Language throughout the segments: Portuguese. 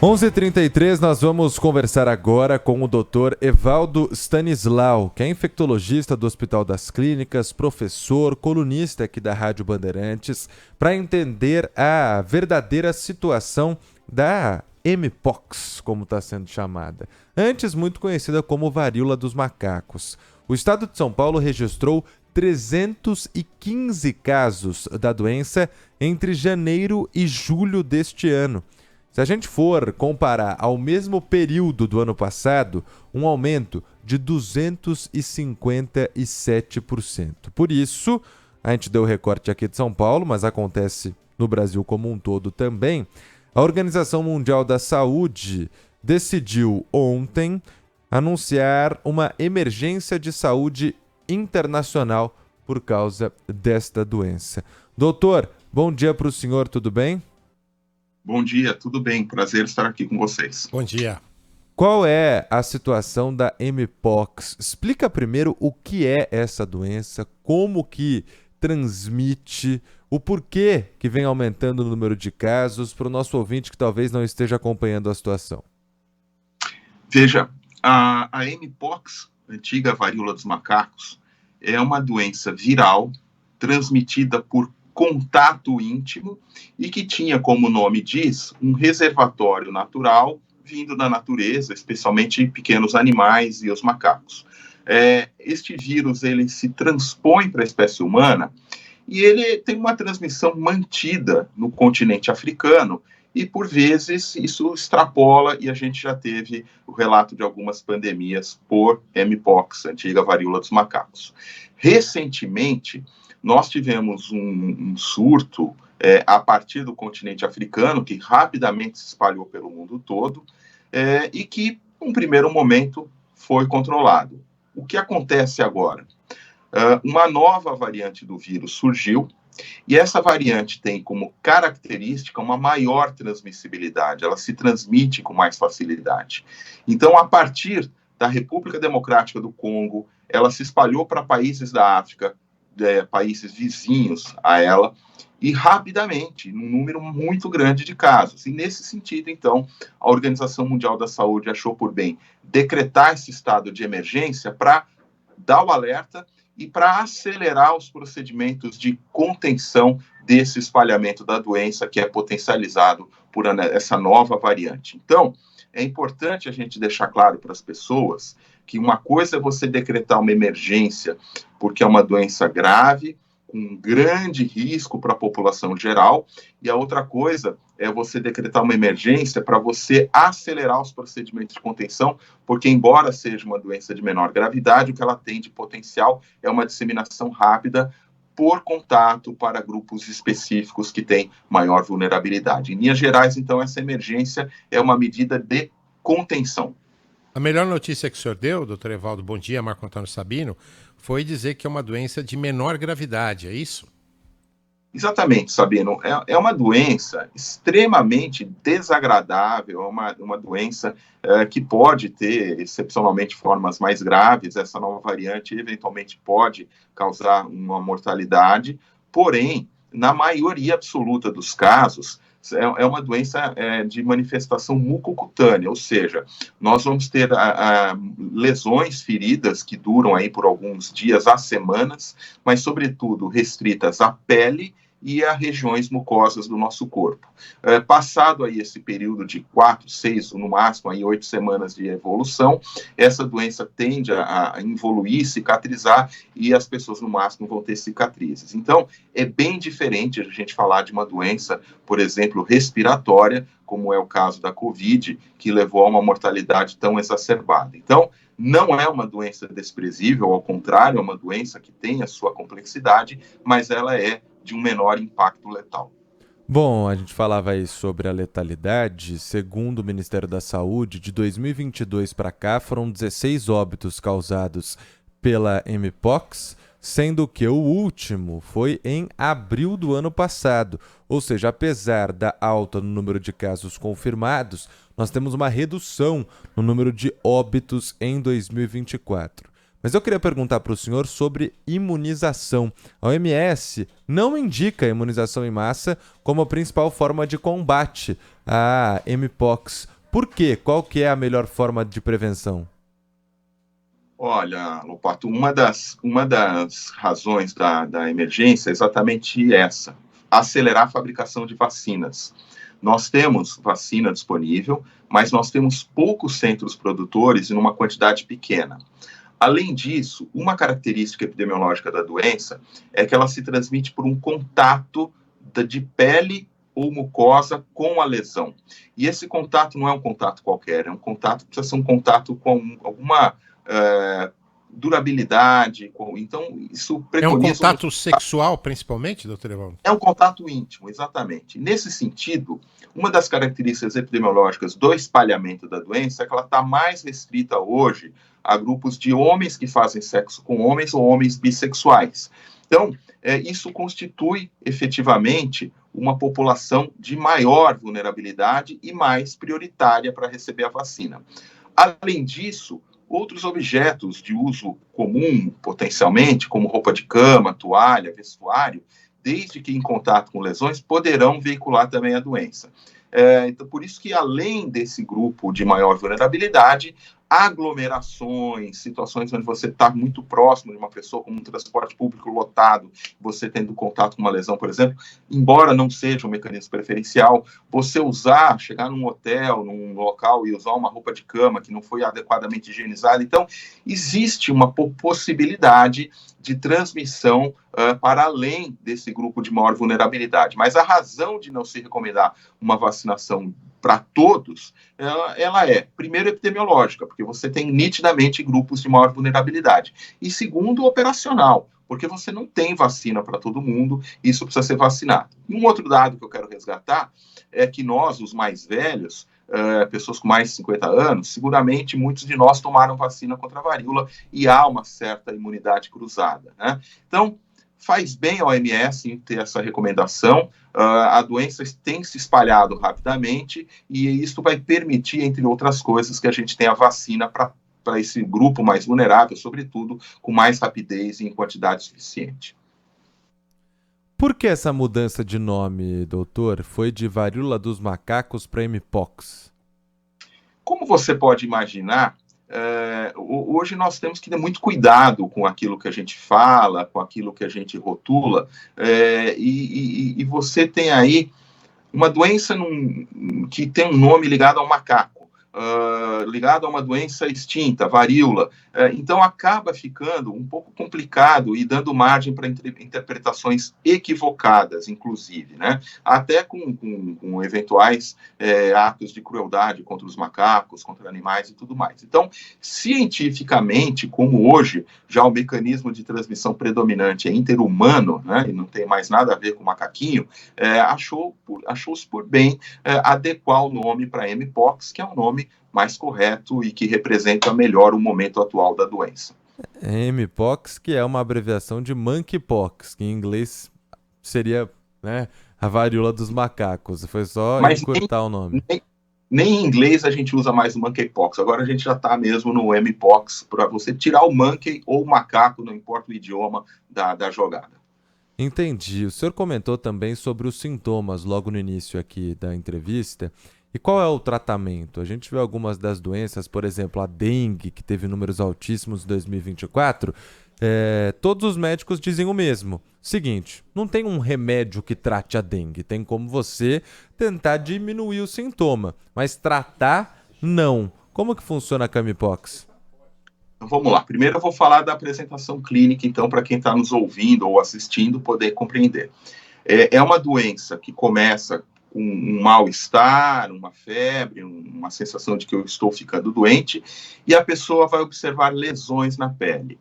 11h33, nós vamos conversar agora com o Dr. Evaldo Stanislau, que é infectologista do Hospital das Clínicas, professor, colunista aqui da Rádio Bandeirantes, para entender a verdadeira situação da Mpox, como está sendo chamada, antes muito conhecida como varíola dos macacos. O estado de São Paulo registrou 315 casos da doença entre janeiro e julho deste ano. Se a gente for comparar ao mesmo período do ano passado, um aumento de 257%. Por isso, a gente deu o recorte aqui de São Paulo, mas acontece no Brasil como um todo também. A Organização Mundial da Saúde decidiu ontem anunciar uma emergência de saúde internacional por causa desta doença. Doutor, bom dia para o senhor, tudo bem? Bom dia, tudo bem? Prazer estar aqui com vocês. Bom dia. Qual é a situação da Mpox? Explica primeiro o que é essa doença, como que transmite, o porquê que vem aumentando o número de casos para o nosso ouvinte que talvez não esteja acompanhando a situação. Veja, a Mpox, antiga varíola dos macacos, é uma doença viral transmitida por contato íntimo e que tinha, como o nome diz, um reservatório natural vindo da natureza, especialmente pequenos animais e os macacos. Este vírus ele se transpõe para a espécie humana e ele tem uma transmissão mantida no continente africano e, por vezes, isso extrapola e a gente já teve o relato de algumas pandemias por Mpox, antiga varíola dos macacos. Recentemente, nós tivemos um surto a partir do continente africano, que rapidamente se espalhou pelo mundo todo, e que, num primeiro momento, foi controlado. O que acontece agora? Uma nova variante do vírus surgiu, e essa variante tem como característica uma maior transmissibilidade, ela se transmite com mais facilidade. Então, a partir da República Democrática do Congo, ela se espalhou para países da África, países vizinhos a ela, e rapidamente, num número muito grande de casos. E nesse sentido, então, a Organização Mundial da Saúde achou por bem decretar esse estado de emergência para dar o alerta e para acelerar os procedimentos de contenção desse espalhamento da doença que é potencializado por essa nova variante. Então, é importante a gente deixar claro para as pessoas que uma coisa é você decretar uma emergência porque é uma doença grave, com um grande risco para a população geral, e a outra coisa é você decretar uma emergência para você acelerar os procedimentos de contenção, porque embora seja uma doença de menor gravidade, o que ela tem de potencial é uma disseminação rápida por contato para grupos específicos que têm maior vulnerabilidade. Em linhas gerais, então, essa emergência é uma medida de contenção. A melhor notícia que o senhor deu, doutor Evaldo, bom dia, Marco Antônio Sabino, foi dizer que é uma doença de menor gravidade, é isso? Exatamente, Sabino. É uma doença extremamente desagradável, é uma doença que pode ter, excepcionalmente, formas mais graves. Essa nova variante, eventualmente, pode causar uma mortalidade, porém, na maioria absoluta dos casos, é uma doença de manifestação mucocutânea, ou seja, nós vamos ter lesões, feridas que duram aí por alguns dias a semanas, mas sobretudo restritas à pele e a regiões mucosas do nosso corpo. Passado aí esse período de 4, 6, no máximo aí 8 semanas de evolução, essa doença tende a evoluir, cicatrizar, e as pessoas no máximo vão ter cicatrizes. Então, é bem diferente a gente falar de uma doença, por exemplo, respiratória, como é o caso da Covid, que levou a uma mortalidade tão exacerbada. Então, não é uma doença desprezível, ao contrário, é uma doença que tem a sua complexidade, mas ela é de um menor impacto letal. Bom, a gente falava aí sobre a letalidade. Segundo o Ministério da Saúde, de 2022 para cá foram 16 óbitos causados pela Mpox, sendo que o último foi em abril do ano passado. Ou seja, apesar da alta no número de casos confirmados, nós temos uma redução no número de óbitos em 2024. Mas eu queria perguntar para o senhor sobre imunização. A OMS não indica a imunização em massa como a principal forma de combate à Mpox. Por quê? Qual que é a melhor forma de prevenção? Olha, Lopato, uma das razões da emergência é exatamente essa: acelerar a fabricação de vacinas. Nós temos vacina disponível, mas nós temos poucos centros produtores e numa quantidade pequena. Além disso, uma característica epidemiológica da doença é que ela se transmite por um contato de pele ou mucosa com a lesão. E esse contato não é um contato qualquer, é um contato, precisa ser um contato com alguma durabilidade. Então, isso É um preconiza contato sexual, principalmente, doutor Evaldo? é um contato íntimo, exatamente. Nesse sentido, uma das características epidemiológicas do espalhamento da doença é que ela está mais restrita hoje a grupos de homens que fazem sexo com homens ou homens bissexuais. Então, isso constitui efetivamente uma população de maior vulnerabilidade e mais prioritária para receber a vacina. Além disso, outros objetos de uso comum, potencialmente, como roupa de cama, toalha, vestuário, desde que em contato com lesões, poderão veicular também a doença. Então, por isso que, além desse grupo de maior vulnerabilidade, aglomerações, situações onde você está muito próximo de uma pessoa, como um transporte público lotado, você tendo contato com uma lesão, por exemplo, embora não seja um mecanismo preferencial, você chegar num hotel, num local e usar uma roupa de cama que não foi adequadamente higienizada. Então, existe uma possibilidade de transmissão para além desse grupo de maior vulnerabilidade. Mas a razão de não se recomendar uma vacinação para todos, ela é, primeiro, epidemiológica, porque você tem nitidamente grupos de maior vulnerabilidade. E segundo, operacional, porque você não tem vacina para todo mundo, isso precisa ser vacinado. E um outro dado que eu quero resgatar é que nós, os mais velhos, pessoas com mais de 50 anos, seguramente muitos de nós tomaram vacina contra a varíola e há uma certa imunidade cruzada, né? Então, faz bem a OMS ter essa recomendação. A doença tem se espalhado rapidamente e isso vai permitir, entre outras coisas, que a gente tenha vacina para esse grupo mais vulnerável, sobretudo com mais rapidez e em quantidade suficiente. Por que essa mudança de nome, doutor? Foi de varíola dos macacos para Mpox? Como você pode imaginar, hoje nós temos que ter muito cuidado com aquilo que a gente fala, com aquilo que a gente rotula, e você tem aí uma doença que tem um nome ligado ao macaco, ligado a uma doença extinta, varíola. Então, acaba ficando um pouco complicado e dando margem para interpretações equivocadas, inclusive, né? Até com eventuais atos de crueldade contra os macacos, contra animais e tudo mais. Então, cientificamente, como hoje já o mecanismo de transmissão predominante é interhumano, né, e não tem mais nada a ver com macaquinho, achou-se por bem adequar o nome para Mpox, que é um nome mais correto e que representa melhor o momento atual da doença. Mpox, que é uma abreviação de monkeypox, que em inglês seria, né, a varíola dos macacos. Foi só encurtar o nome. Nem em inglês a gente usa mais o monkeypox. Agora a gente já está mesmo no Mpox, para você tirar o monkey ou o macaco, não importa o idioma da jogada. Entendi. O senhor comentou também sobre os sintomas logo no início aqui da entrevista. E qual é o tratamento? A gente vê algumas das doenças, por exemplo, a dengue, que teve números altíssimos em 2024. Todos os médicos dizem o mesmo. Seguinte, não tem um remédio que trate a dengue. Tem como você tentar diminuir o sintoma, mas tratar, não. Como que funciona a Mpox? Então, vamos lá. Primeiro eu vou falar da apresentação clínica, então, para quem está nos ouvindo ou assistindo poder compreender. É uma doença que começa com um mal-estar, uma febre, uma sensação de que eu estou ficando doente, e a pessoa vai observar lesões na pele.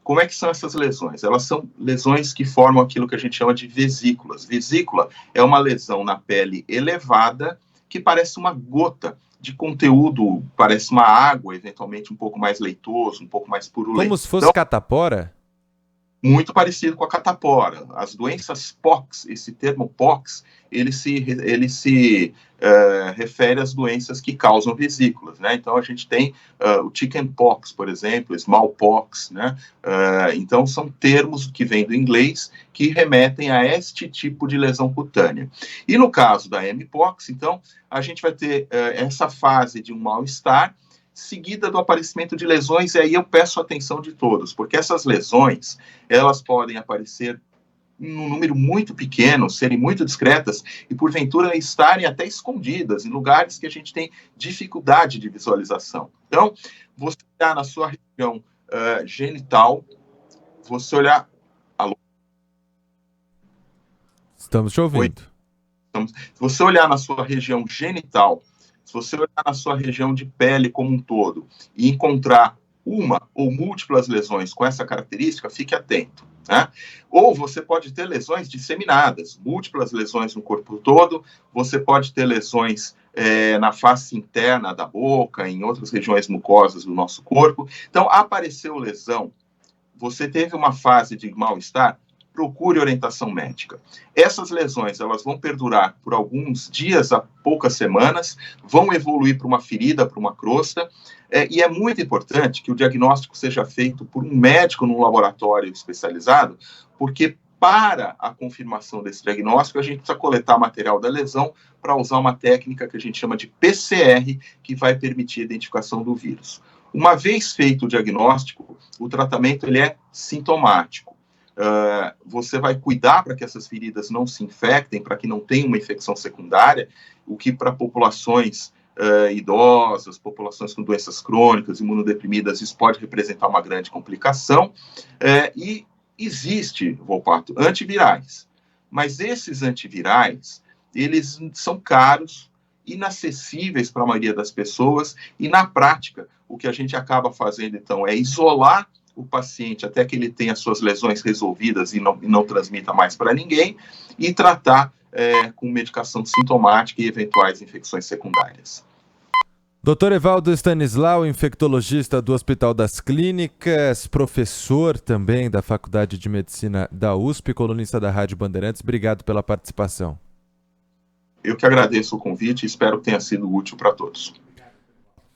Como é que são essas lesões? Elas são lesões que formam aquilo que a gente chama de vesículas. Vesícula é uma lesão na pele elevada que parece uma gota de conteúdo, parece uma água, eventualmente um pouco mais leitoso, um pouco mais purulento. Como se fosse catapora? Muito parecido com a catapora. As doenças pox, esse termo pox, ele se refere às doenças que causam vesículas, né? Então, a gente tem o chickenpox, por exemplo, smallpox, né? Então, são termos que vêm do inglês que remetem a este tipo de lesão cutânea. E no caso da mpox, então, a gente vai ter essa fase de um mal-estar, seguida do aparecimento de lesões, e aí eu peço a atenção de todos, porque essas lesões, elas podem aparecer num número muito pequeno, serem muito discretas e, porventura, estarem até escondidas em lugares que a gente tem dificuldade de visualização. Então, você olhar na sua região genital, você olhar... Alô? Estamos te ouvindo. Se você olhar na sua região genital, se você olhar na sua região de pele como um todo e encontrar uma ou múltiplas lesões com essa característica, fique atento, né? Ou você pode ter lesões disseminadas, múltiplas lesões no corpo todo, você pode ter lesões na face interna da boca, em outras regiões mucosas do nosso corpo. Então, apareceu lesão, você teve uma fase de mal-estar, procure orientação médica. Essas lesões, elas vão perdurar por alguns dias a poucas semanas, vão evoluir para uma ferida, para uma crosta, e é muito importante que o diagnóstico seja feito por um médico num laboratório especializado, porque para a confirmação desse diagnóstico, a gente precisa coletar material da lesão para usar uma técnica que a gente chama de PCR, que vai permitir a identificação do vírus. Uma vez feito o diagnóstico, o tratamento ele é sintomático. Você vai cuidar para que essas feridas não se infectem, para que não tenha uma infecção secundária, o que para populações idosas, populações com doenças crônicas, imunodeprimidas, isso pode representar uma grande complicação. E existe, Volpato, antivirais, mas esses antivirais, eles são caros, inacessíveis para a maioria das pessoas, e na prática, o que a gente acaba fazendo, então, é isolar o paciente até que ele tenha suas lesões resolvidas e não transmita mais para ninguém, e tratar com medicação sintomática e eventuais infecções secundárias. Dr. Evaldo Stanislau, infectologista do Hospital das Clínicas, professor também da Faculdade de Medicina da USP, colunista da Rádio Bandeirantes, obrigado pela participação. Eu que agradeço o convite e espero que tenha sido útil para todos.